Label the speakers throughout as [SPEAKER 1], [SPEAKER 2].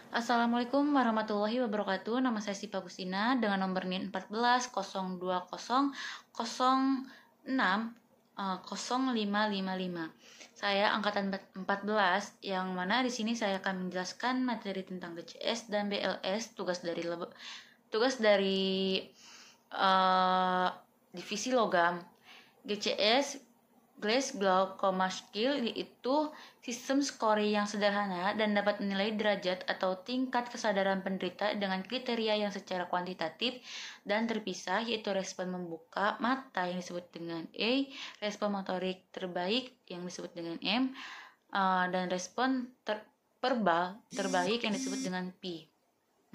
[SPEAKER 1] Assalamualaikum warahmatullahi wabarakatuh. Nama saya Sipa Gustina dengan nomor NIN 14 0206 Saya angkatan 14 yang mana di sini saya akan menjelaskan materi tentang GCS dan BLS, tugas dari divisi logam. GCS Glass Block Commerce Skill yaitu sistem scoring yang sederhana dan dapat menilai derajat atau tingkat kesadaran penderita dengan kriteria yang secara kuantitatif dan terpisah, yaitu respon membuka mata yang disebut dengan A, respon motorik terbaik yang disebut dengan M, dan respon verbal terbaik yang disebut dengan P.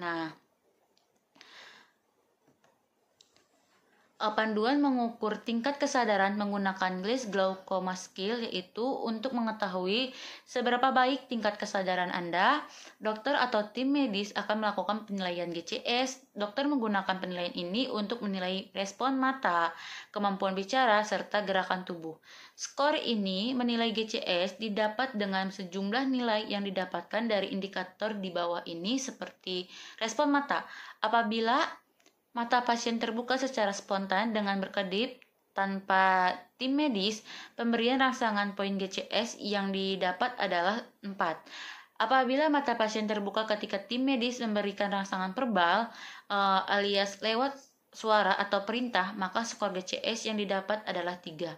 [SPEAKER 1] Nah, panduan mengukur tingkat kesadaran menggunakan Glasgow Coma Skill yaitu untuk mengetahui seberapa baik tingkat kesadaran Anda, dokter atau tim medis akan melakukan penilaian GCS. Dokter menggunakan penilaian ini untuk menilai respon mata, kemampuan bicara, serta gerakan tubuh. Skor ini menilai GCS didapat dengan sejumlah nilai yang didapatkan dari indikator di bawah ini seperti respon mata. Apabila mata pasien terbuka secara spontan dengan berkedip tanpa tim medis, pemberian rangsangan poin GCS yang didapat adalah 4. Apabila mata pasien terbuka ketika tim medis memberikan rangsangan verbal alias lewat suara atau perintah, maka skor GCS yang didapat adalah 3.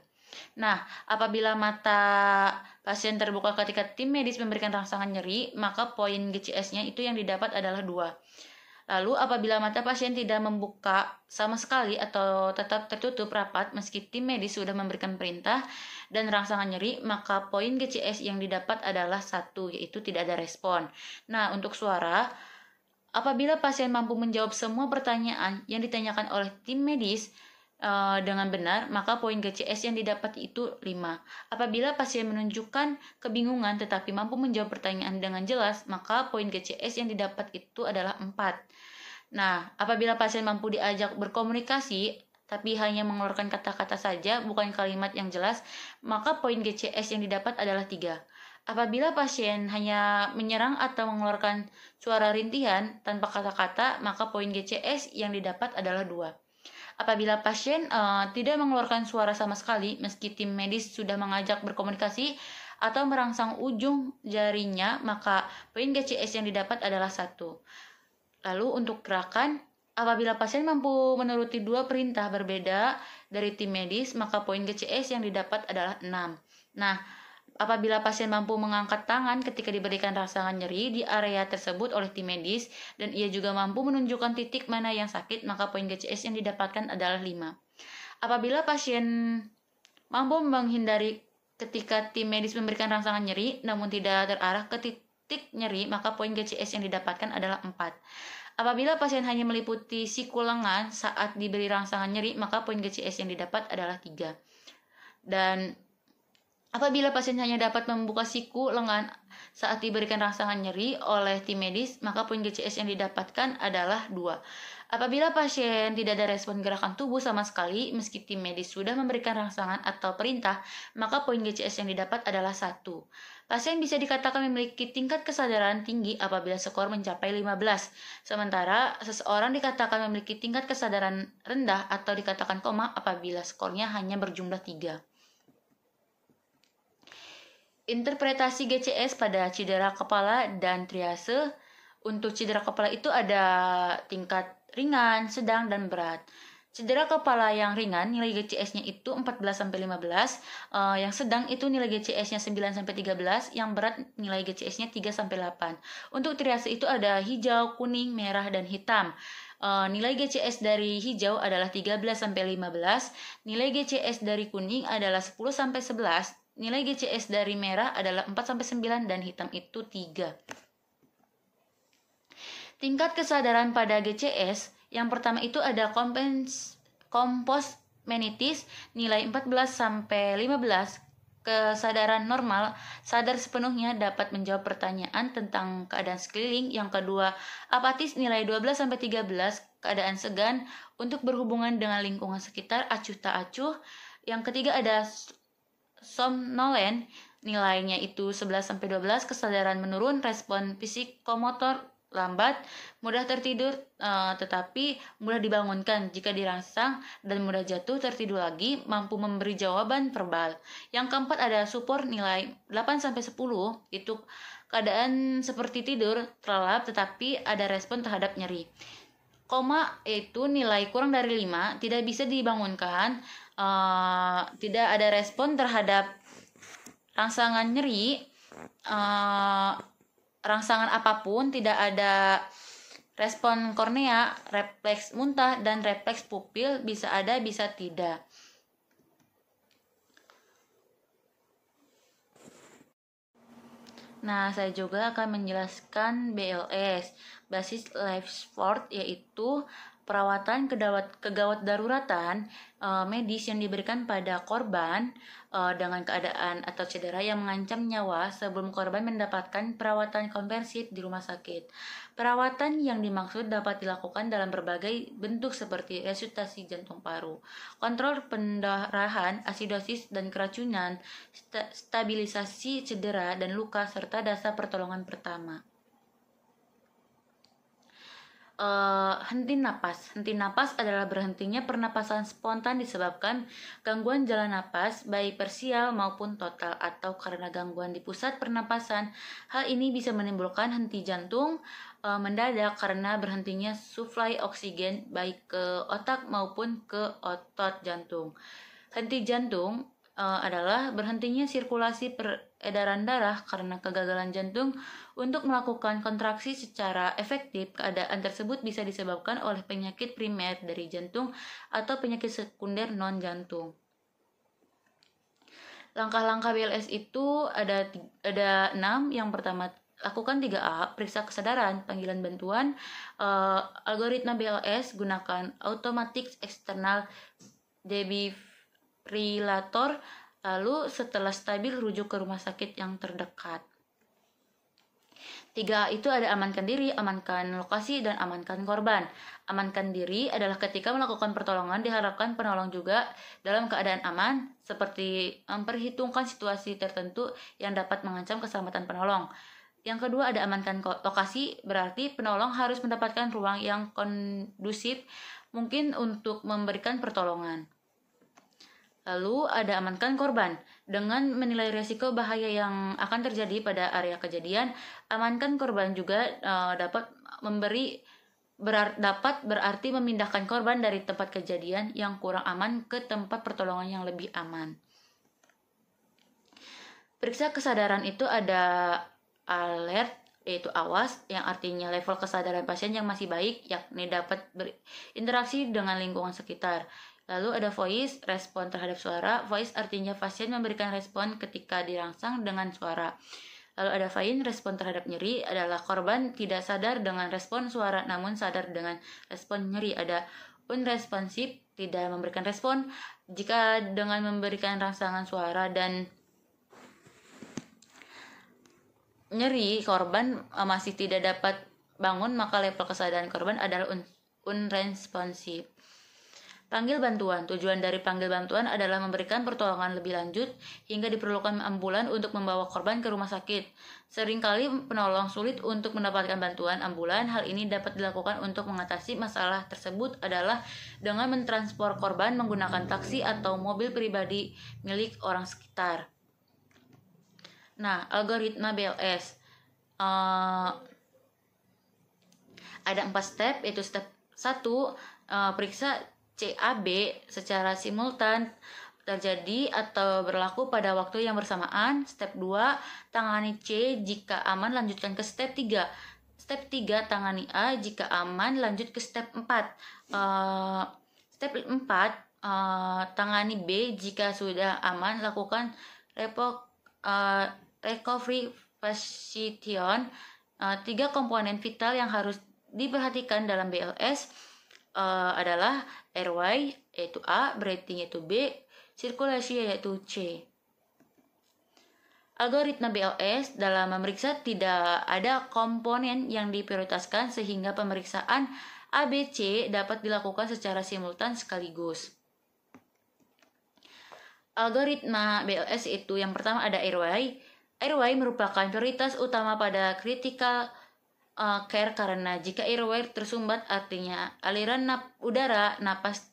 [SPEAKER 1] Nah, apabila mata pasien terbuka ketika tim medis memberikan rangsangan nyeri, maka poin GCS-nya itu yang didapat adalah 2. Lalu apabila mata pasien tidak membuka sama sekali atau tetap tertutup rapat meski tim medis sudah memberikan perintah dan rangsangan nyeri, maka poin GCS yang didapat adalah 1, yaitu tidak ada respon. Nah, untuk suara, apabila pasien mampu menjawab semua pertanyaan yang ditanyakan oleh tim medis dengan benar, maka poin GCS yang didapat itu 5. Apabila pasien menunjukkan kebingungan tetapi mampu menjawab pertanyaan dengan jelas, maka poin GCS yang didapat itu adalah 4. Nah, apabila pasien mampu diajak berkomunikasi tapi hanya mengeluarkan kata-kata saja, bukan kalimat yang jelas, maka poin GCS yang didapat adalah 3. Apabila pasien hanya menyerang atau mengeluarkan suara rintihan tanpa kata-kata, maka poin GCS yang didapat adalah 2. Apabila pasien tidak mengeluarkan suara sama sekali meski tim medis sudah mengajak berkomunikasi atau merangsang ujung jarinya, maka poin GCS yang didapat adalah 1. Lalu untuk gerakan, apabila pasien mampu menuruti 2 perintah berbeda dari tim medis, maka poin GCS yang didapat adalah 6. Nah, apabila pasien mampu mengangkat tangan ketika diberikan rangsangan nyeri di area tersebut oleh tim medis dan ia juga mampu menunjukkan titik mana yang sakit, maka poin GCS yang didapatkan adalah 5. Apabila pasien mampu menghindari ketika tim medis memberikan rangsangan nyeri namun tidak terarah ke titik nyeri, maka poin GCS yang didapatkan adalah 4. Apabila pasien hanya meliputi siku lengan saat diberi rangsangan nyeri, maka poin GCS yang didapat adalah 3. Dan apabila pasien hanya dapat membuka siku lengan saat diberikan rangsangan nyeri oleh tim medis, maka poin GCS yang didapatkan adalah 2. Apabila pasien tidak ada respon gerakan tubuh sama sekali, meski tim medis sudah memberikan rangsangan atau perintah, maka poin GCS yang didapat adalah 1. Pasien bisa dikatakan memiliki tingkat kesadaran tinggi apabila skor mencapai 15. Sementara seseorang dikatakan memiliki tingkat kesadaran rendah atau dikatakan koma apabila skornya hanya berjumlah 3. Interpretasi GCS pada cedera kepala dan triase. Untuk cedera kepala itu ada tingkat ringan, sedang, dan berat. Cedera kepala yang ringan nilai GCS-nya itu 14-15, yang sedang itu nilai GCS-nya 9-13, yang berat nilai GCS-nya 3-8. Untuk triase itu ada hijau, kuning, merah, dan hitam. Nilai GCS dari hijau adalah 13-15, nilai GCS dari kuning adalah 10-11, nilai GCS dari merah adalah 4-9 dan hitam itu 3. Tingkat kesadaran pada GCS, yang pertama itu ada kompost menitis nilai 14-15. Kesadaran normal, sadar sepenuhnya dapat menjawab pertanyaan tentang keadaan sekeliling. Yang kedua, apatis nilai 12-13, keadaan segan untuk berhubungan dengan lingkungan sekitar, acuh tak acuh. Yang ketiga ada somnolent, nilainya itu 11-12, kesadaran menurun, respon psikomotor lambat, mudah tertidur tetapi mudah dibangunkan jika dirangsang, dan mudah jatuh tertidur lagi, mampu memberi jawaban verbal. Yang keempat ada support nilai 8-10, itu keadaan seperti tidur terlelap tetapi ada respon terhadap nyeri. Koma itu nilai kurang dari 5, tidak bisa dibangunkan, tidak ada respon terhadap rangsangan nyeri, rangsangan apapun, tidak ada respon kornea, refleks muntah, dan refleks pupil, bisa ada, bisa tidak. Nah, saya juga akan menjelaskan BLS, basis life support, yaitu perawatan kegawat daruratan medis yang diberikan pada korban dengan keadaan atau cedera yang mengancam nyawa sebelum korban mendapatkan perawatan komprehensif di rumah sakit. Perawatan yang dimaksud dapat dilakukan dalam berbagai bentuk seperti resusitasi jantung paru, kontrol pendarahan, asidosis dan keracunan, stabilisasi cedera dan luka, serta dasar pertolongan pertama. Henti napas. Henti napas adalah berhentinya pernapasan spontan disebabkan gangguan jalan napas, baik parsial maupun total, atau karena gangguan di pusat pernapasan. Hal ini bisa menimbulkan henti jantung mendadak karena berhentinya suplai oksigen baik ke otak maupun ke otot jantung. Henti jantung adalah berhentinya sirkulasi peredaran darah karena kegagalan jantung untuk melakukan kontraksi secara efektif. Keadaan tersebut bisa disebabkan oleh penyakit primer dari jantung atau penyakit sekunder non-jantung. Langkah-langkah BLS itu ada 6. Yang pertama, lakukan 3A, periksa kesadaran, panggilan bantuan. Algoritma BLS, gunakan automatic external defibrillator, lalu setelah stabil rujuk ke rumah sakit yang terdekat. 3 itu ada amankan diri, amankan lokasi, dan amankan korban. Amankan diri adalah ketika melakukan pertolongan diharapkan penolong juga dalam keadaan aman, seperti memperhitungkan situasi tertentu yang dapat mengancam keselamatan penolong. Yang kedua ada amankan lokasi, berarti penolong harus mendapatkan ruang yang kondusif mungkin untuk memberikan pertolongan. Lalu ada amankan korban. Dengan menilai risiko bahaya yang akan terjadi pada area kejadian, amankan korban juga dapat berarti memindahkan korban dari tempat kejadian yang kurang aman ke tempat pertolongan yang lebih aman. Periksa kesadaran itu ada alert, yaitu awas, yang artinya level kesadaran pasien yang masih baik, yakni dapat berinteraksi dengan lingkungan sekitar. Lalu ada voice, respon terhadap suara. Voice artinya pasien memberikan respon ketika dirangsang dengan suara. Lalu ada fain, respon terhadap nyeri, adalah korban tidak sadar dengan respon suara namun sadar dengan respon nyeri. Ada unresponsive, tidak memberikan respon. Jika dengan memberikan rangsangan suara dan nyeri korban masih tidak dapat bangun, maka level kesadaran korban adalah unresponsive. Panggil bantuan. Tujuan dari panggil bantuan adalah memberikan pertolongan lebih lanjut hingga diperlukan ambulan untuk membawa korban ke rumah sakit. Seringkali penolong sulit untuk mendapatkan bantuan ambulan. Hal ini dapat dilakukan untuk mengatasi masalah tersebut adalah dengan mentransport korban menggunakan taksi atau mobil pribadi milik orang sekitar. Nah, algoritma BLS ada 4 step, yaitu step 1, periksa CAB secara simultan terjadi atau berlaku pada waktu yang bersamaan. Step 2, tangani C jika aman, lanjutkan ke step 3. Step 3, tangani A jika aman, lanjut ke step 4. Step 4, tangani B jika sudah aman, lakukan recovery fashion. 3 komponen vital yang harus diperhatikan dalam BLS adalah airway yaitu A, breathing yaitu B, sirkulasi yaitu C. Algoritma BLS dalam memeriksa tidak ada komponen yang diprioritaskan sehingga pemeriksaan ABC dapat dilakukan secara simultan sekaligus. Algoritma BLS itu yang pertama ada airway. Airway merupakan prioritas utama pada critical care karena jika airway tersumbat artinya aliran udara napas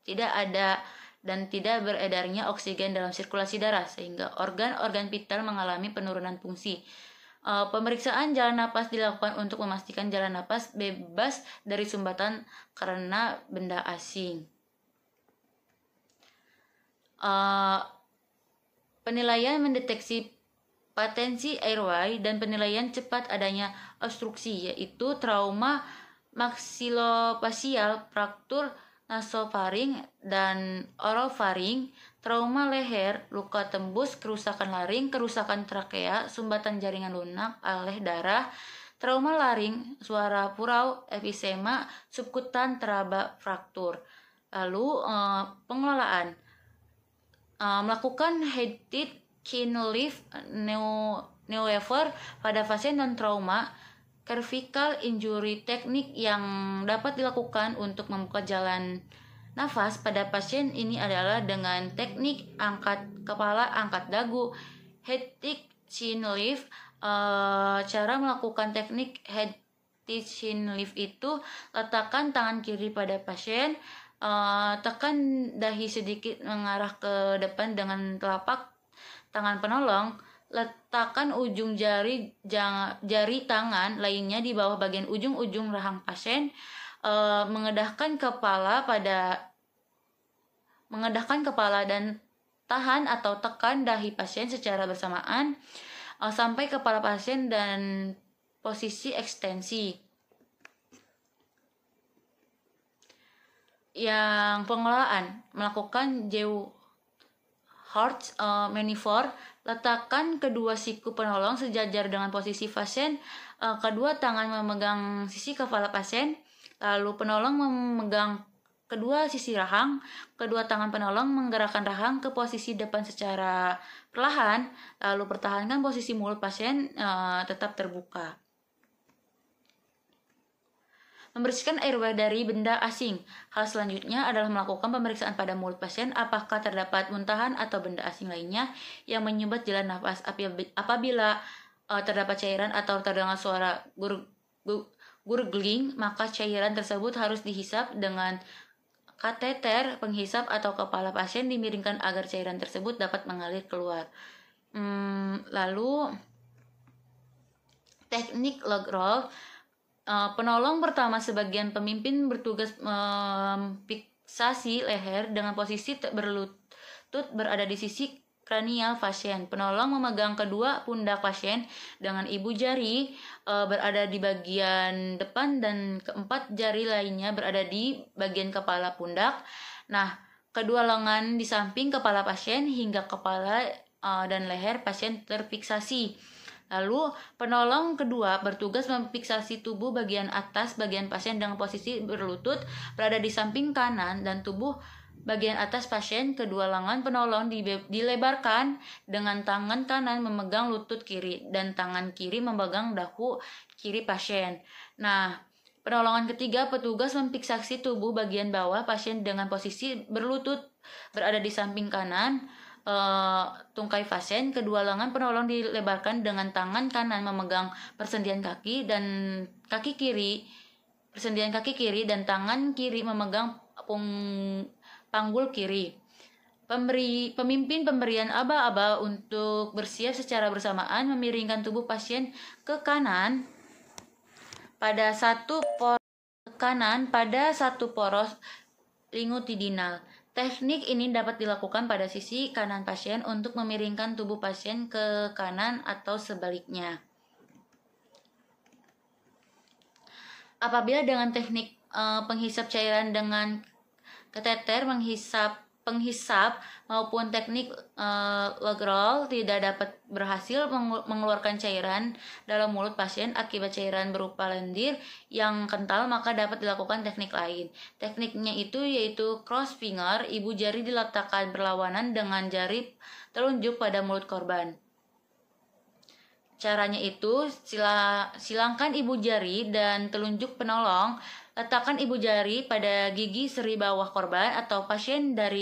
[SPEAKER 1] tidak ada dan tidak beredarnya oksigen dalam sirkulasi darah sehingga organ-organ vital mengalami penurunan fungsi. Pemeriksaan jalan napas dilakukan untuk memastikan jalan napas bebas dari sumbatan karena benda asing. Penilaian mendeteksi patensi airway dan penilaian cepat adanya obstruksi yaitu trauma maksilofacial, fraktur nasofaring dan orofaring, trauma leher, luka tembus, kerusakan laring, kerusakan trakea, sumbatan jaringan lunak, aleh darah, trauma laring, suara purau, emfisema, subkutan, teraba, fraktur. Lalu pengelolaan melakukan head-teeth chin lift neurolever pada pasien non trauma, cervical injury teknik yang dapat dilakukan untuk membuka jalan nafas pada pasien ini adalah dengan teknik angkat kepala, angkat dagu, head-teeth chin lift. Cara melakukan teknik head-teeth chin lift itu letakkan tangan kiri pada pasien, tekan dahi sedikit mengarah ke depan dengan telapak tangan penolong, letakkan ujung jari tangan lainnya di bawah bagian ujung-ujung rahang pasien, mengendahkan kepala dan tahan atau tekan dahi pasien secara bersamaan sampai kepala pasien dan posisi ekstensi. Yang pengelolaan melakukan Heart maneuver, letakkan kedua siku penolong sejajar dengan posisi pasien, kedua tangan memegang sisi kepala pasien, lalu penolong memegang kedua sisi rahang, kedua tangan penolong menggerakkan rahang ke posisi depan secara perlahan, lalu pertahankan posisi mulut pasien tetap terbuka. Membersihkan airway dari benda asing. Hal selanjutnya adalah melakukan pemeriksaan pada mulut pasien apakah terdapat muntahan atau benda asing lainnya yang menyumbat jalan nafas. Apabila terdapat cairan atau terdengar suara gurgling, maka cairan tersebut harus dihisap dengan kateter penghisap atau kepala pasien dimiringkan agar cairan tersebut dapat mengalir keluar. Lalu teknik log roll. Penolong pertama sebagian pemimpin bertugas memfiksasi leher dengan posisi berlutut berada di sisi kranial pasien. Penolong memegang kedua pundak pasien dengan ibu jari berada di bagian depan dan keempat jari lainnya berada di bagian kepala pundak. Nah, kedua lengan di samping kepala pasien hingga kepala dan leher pasien terfiksasi. Lalu penolong kedua bertugas memfiksasi tubuh bagian atas bagian pasien dengan posisi berlutut berada di samping kanan dan tubuh bagian atas pasien. Kedua lengan penolong dilebarkan dengan tangan kanan memegang lutut kiri dan tangan kiri memegang dagu kiri pasien. Nah, penolongan ketiga petugas memfiksasi tubuh bagian bawah pasien dengan posisi berlutut berada di samping kanan tungkai pasien. Kedua lengan penolong dilebarkan dengan tangan kanan memegang persendian kaki dan persendian kaki kiri dan tangan kiri memegang panggul kiri. Pemimpin pemberian aba-aba untuk bersiap secara bersamaan memiringkan tubuh pasien ke kanan pada satu poros longitudinal. Teknik ini dapat dilakukan pada sisi kanan pasien untuk memiringkan tubuh pasien ke kanan atau sebaliknya. Apabila dengan teknik penghisap cairan dengan kateter penghisap maupun teknik log roll tidak dapat berhasil mengeluarkan cairan dalam mulut pasien akibat cairan berupa lendir yang kental, maka dapat dilakukan teknik lain. Tekniknya yaitu cross finger. Ibu jari diletakkan berlawanan dengan jari telunjuk pada mulut korban. Caranya itu silangkan ibu jari dan telunjuk penolong. Letakkan ibu jari pada gigi seri bawah korban atau pasien dan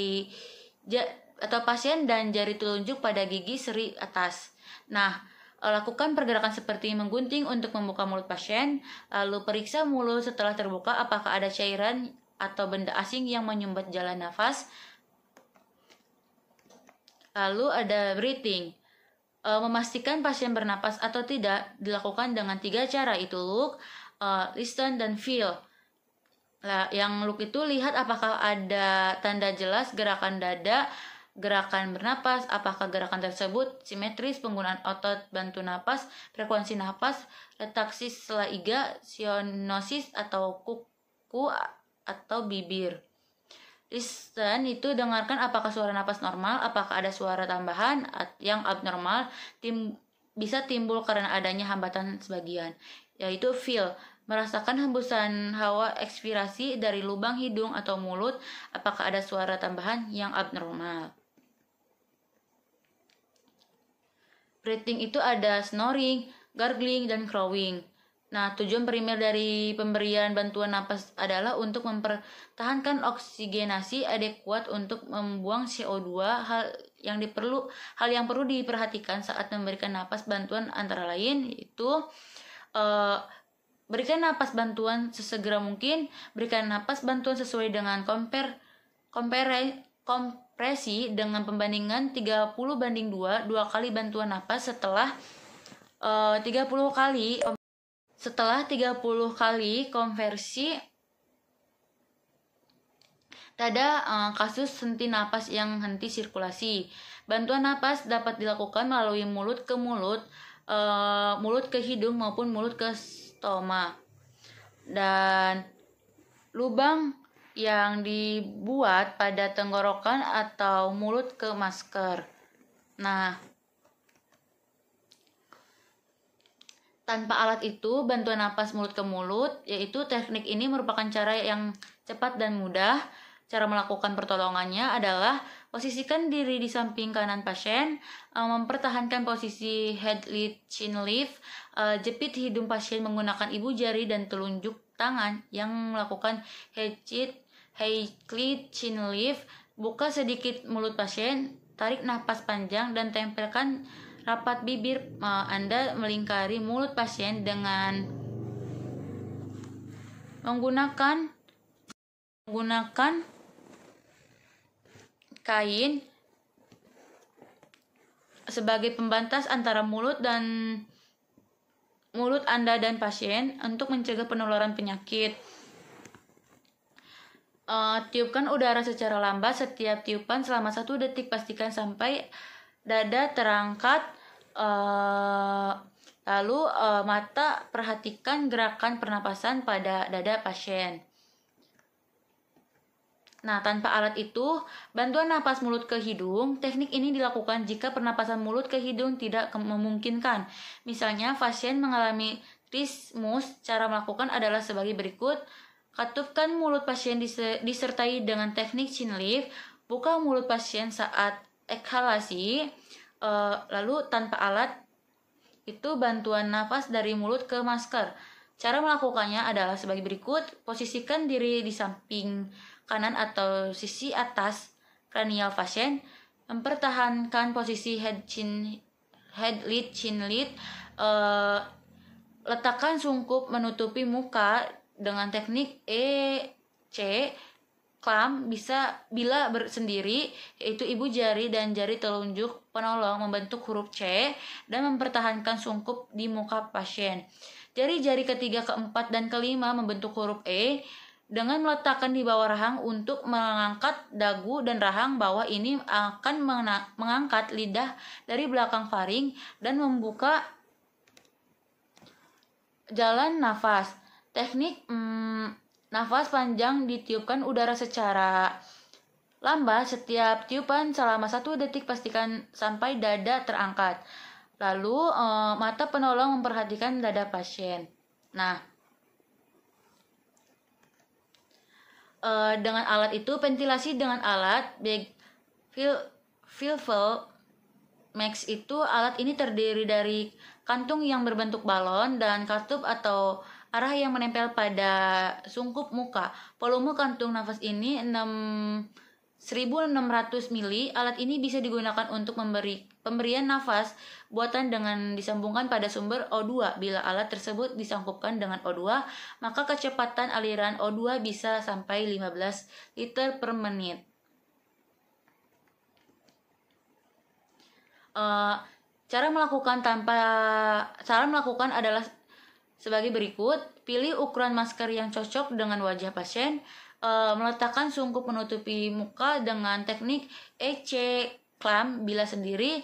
[SPEAKER 1] jari telunjuk pada gigi seri atas. Nah, Lakukan pergerakan seperti menggunting untuk membuka mulut pasien, lalu periksa mulut setelah terbuka apakah ada cairan atau benda asing yang menyumbat jalan nafas. Lalu ada breathing. Memastikan pasien bernapas atau tidak dilakukan dengan 3 cara, itu look, listen, dan feel. Yang look itu lihat apakah ada tanda jelas gerakan dada, gerakan bernapas, apakah gerakan tersebut simetris, penggunaan otot bantu napas, frekuensi napas, letak sela iga, sianosis atau kuku atau bibir. Listen itu dengarkan apakah suara napas normal, apakah ada suara tambahan yang abnormal, bisa timbul karena adanya hambatan sebagian. Yaitu feel, merasakan hembusan hawa ekspirasi dari lubang hidung atau mulut, apakah ada suara tambahan yang abnormal. Breathing itu ada snoring, gargling, dan crowing. Nah, tujuan primer dari pemberian bantuan napas adalah untuk mempertahankan oksigenasi adekuat untuk membuang CO2. Hal yang perlu diperhatikan saat memberikan napas bantuan antara lain yaitu berikan napas bantuan sesegera mungkin, berikan napas bantuan sesuai dengan kompresi dengan pembandingan 30:2, 2 kali bantuan napas setelah 30 kali konversi dada kasus henti napas yang henti sirkulasi. Bantuan napas dapat dilakukan melalui mulut ke mulut, mulut ke hidung maupun mulut ke stoma. Dan lubang yang dibuat pada tenggorokan atau mulut ke masker. Nah, tanpa alat itu, bantuan napas mulut ke mulut, yaitu teknik ini merupakan cara yang cepat dan mudah. Cara melakukan pertolongannya adalah posisikan diri di samping kanan pasien, mempertahankan posisi head lift chin lift, jepit hidung pasien menggunakan ibu jari dan telunjuk tangan yang melakukan head lift chin lift, buka sedikit mulut pasien, tarik napas panjang dan tempelkan rapat bibir Anda melingkari mulut pasien dengan menggunakan kain sebagai pembatas antara mulut Anda dan pasien untuk mencegah penularan penyakit. Tiupkan udara secara lambat setiap tiupan selama 1 detik. Pastikan sampai dada terangkat, lalu mata perhatikan gerakan pernapasan pada dada pasien. Nah, tanpa alat itu, bantuan napas mulut ke hidung, teknik ini dilakukan jika pernapasan mulut ke hidung tidak memungkinkan. Misalnya, pasien mengalami trismus, cara melakukan adalah sebagai berikut. Katupkan mulut pasien disertai dengan teknik chin lift, buka mulut pasien saat ekhalasi, lalu tanpa alat itu bantuan nafas dari mulut ke masker. Cara melakukannya adalah sebagai berikut. Posisikan diri di samping kanan atau sisi atas kranial pasien, mempertahankan posisi head lid chin lid, letakkan sungkup menutupi muka dengan teknik C clamp bila bersendiri, yaitu ibu jari dan jari telunjuk penolong membentuk huruf C dan mempertahankan sungkup di muka pasien. Jari-jari ketiga, keempat, dan kelima membentuk huruf E dengan meletakkan di bawah rahang untuk mengangkat dagu, dan rahang bawah ini akan mengangkat lidah dari belakang faring dan membuka jalan nafas. Teknik nafas panjang ditiupkan udara secara lambat setiap tiupan selama 1 detik. Pastikan sampai dada terangkat. Lalu mata penolong memperhatikan dada pasien. Nah, dengan alat itu, ventilasi dengan alat Filvel Max itu, alat ini terdiri dari kantung yang berbentuk balon dan katup atau arah yang menempel pada sungkup muka. Volume kantung nafas ini 6 1600 mili. Alat ini bisa digunakan untuk pemberian nafas buatan dengan disambungkan pada sumber O2. Bila alat tersebut disangkupkan dengan O2, maka kecepatan aliran O2 bisa sampai 15 liter per menit. Cara melakukan adalah sebagai berikut. Pilih ukuran masker yang cocok dengan wajah pasien. Meletakkan sungkup menutupi muka dengan teknik EC clamp bila sendiri.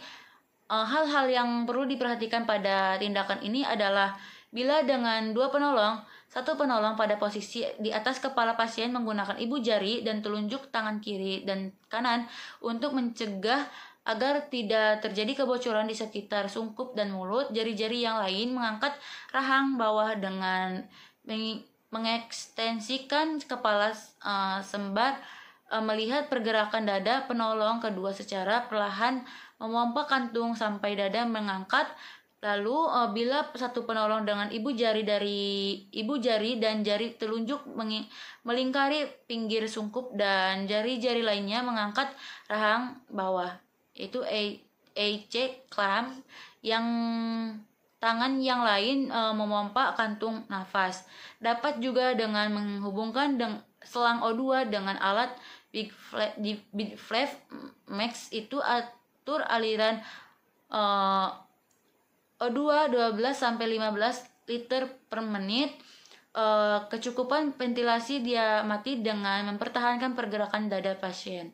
[SPEAKER 1] Hal-hal yang perlu diperhatikan pada tindakan ini adalah bila dengan satu penolong pada posisi di atas kepala pasien menggunakan ibu jari dan telunjuk tangan kiri dan kanan untuk mencegah agar tidak terjadi kebocoran di sekitar sungkup dan mulut. Jari-jari yang lain mengangkat rahang bawah dengan mengekstensikan kepala sembar melihat pergerakan dada penolong kedua secara perlahan memompa kantung sampai dada mengangkat. Lalu bila satu penolong dengan ibu jari dan jari telunjuk melingkari pinggir sungkup dan jari-jari lainnya mengangkat rahang bawah, itu EC clamp. Yang tangan yang lain memompa kantung nafas. Dapat juga dengan menghubungkan selang O2 dengan alat Big Flap Max. Itu atur aliran O2 12-15 liter per menit. Kecukupan ventilasi diamati dengan mempertahankan pergerakan dada pasien.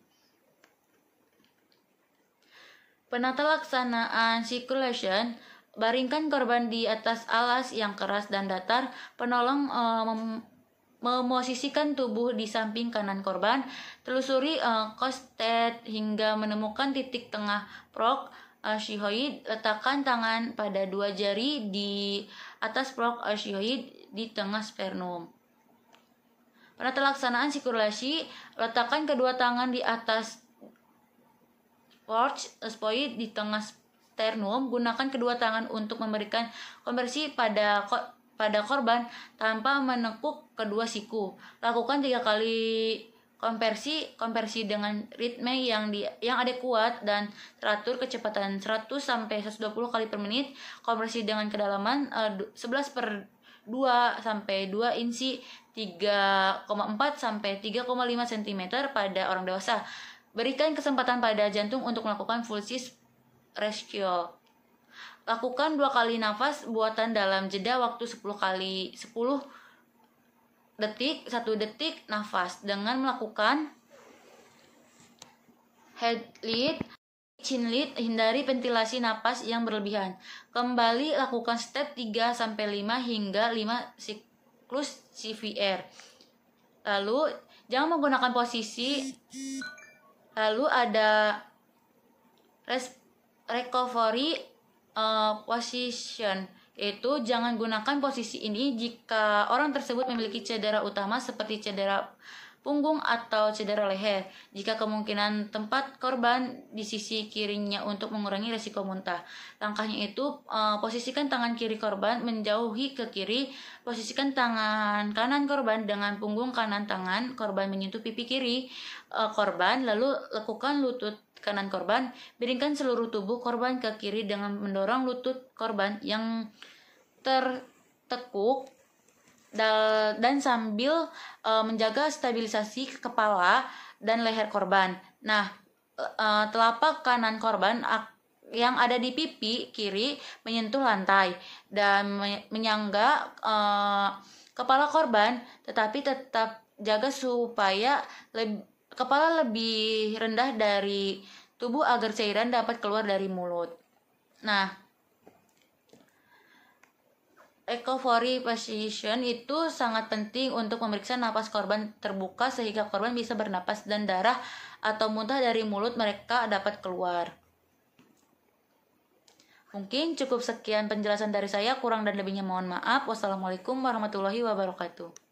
[SPEAKER 1] Penata laksanaan circulation. Baringkan korban di atas alas yang keras dan datar. Penolong memosisikan tubuh di samping kanan korban. Telusuri kostet hingga menemukan titik tengah prococcygeoid. Letakkan tangan pada dua jari di atas prococcygeoid di tengah sternum. Penata laksanaan sirkulasi. Letakkan kedua tangan di atas prococcygeoid di tengah sternum. Gunakan kedua tangan untuk memberikan kompresi pada korban tanpa menekuk kedua siku. Lakukan 3 kali kompresi dengan ritme yang adekuat dan teratur, kecepatan 100-120 kali per menit. Kompresi dengan kedalaman 11/2 sampai 2 inci 3,4 sampai 3,5 cm pada orang dewasa. Berikan kesempatan pada jantung untuk melakukan full chest ratio. Lakukan 2 kali nafas buatan dalam jeda waktu 10 detik, 1 detik nafas dengan melakukan head lead, chin lead. Hindari ventilasi napas yang berlebihan. Kembali lakukan step 3-5 hingga 5 siklus CVR. Lalu jangan menggunakan posisi. Lalu ada recovery position, yaitu jangan gunakan posisi ini jika orang tersebut memiliki cedera utama seperti cedera punggung atau cedera leher. Jika kemungkinan tempat korban di sisi kirinya untuk mengurangi risiko muntah. Langkahnya itu posisikan tangan kiri korban menjauhi ke kiri. Posisikan tangan kanan korban dengan punggung kanan tangan korban menyentuh pipi kiri korban. Lalu lakukan lutut kanan korban. Miringkan seluruh tubuh korban ke kiri dengan mendorong lutut korban yang tertekuk dan sambil menjaga stabilisasi kepala dan leher korban. Nah, telapak kanan korban yang ada di pipi kiri menyentuh lantai dan menyangga kepala korban, tetapi tetap jaga supaya kepala lebih rendah dari tubuh agar cairan dapat keluar dari mulut. Nah, recovery position itu sangat penting untuk memeriksa napas korban terbuka sehingga korban bisa bernapas dan darah atau muntah dari mulut mereka dapat keluar. Mungkin cukup sekian penjelasan dari saya, kurang dan lebihnya mohon maaf. Wassalamualaikum warahmatullahi wabarakatuh.